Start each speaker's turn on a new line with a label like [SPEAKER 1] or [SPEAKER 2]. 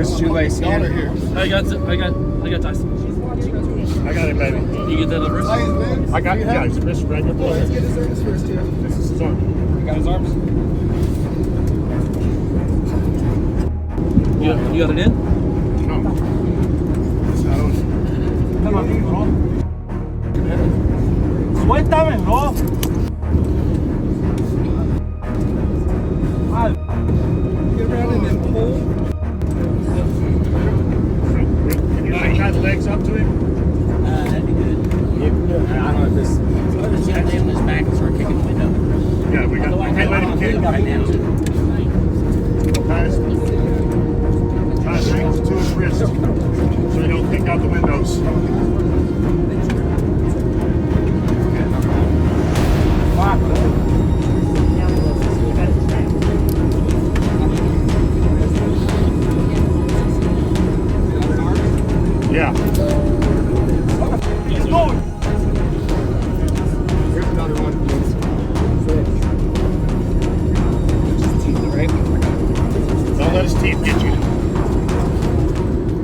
[SPEAKER 1] There's shoelace here.
[SPEAKER 2] I got Tyson.
[SPEAKER 3] I got it, baby.
[SPEAKER 2] You get that on wrist?
[SPEAKER 3] I got you guys. Wrist right here.
[SPEAKER 1] Let's get his arms first here.
[SPEAKER 3] This is his arm.
[SPEAKER 1] You got his arms?
[SPEAKER 2] You got it in?
[SPEAKER 3] No.
[SPEAKER 4] Suéltame, bro.
[SPEAKER 1] Get around and then pull.
[SPEAKER 3] Can you tie the legs up to him?
[SPEAKER 4] That'd be good.
[SPEAKER 1] I don't know if this.
[SPEAKER 4] So let's get him on his back and start kicking the window.
[SPEAKER 3] Yeah, we got. We can't let him kick.
[SPEAKER 4] Right now.
[SPEAKER 3] Tie his ankles to his wrist so he don't kick out the windows. Yeah.
[SPEAKER 4] He's going.
[SPEAKER 1] Here's another one. Just teeth, right?
[SPEAKER 3] Don't let his teeth get you.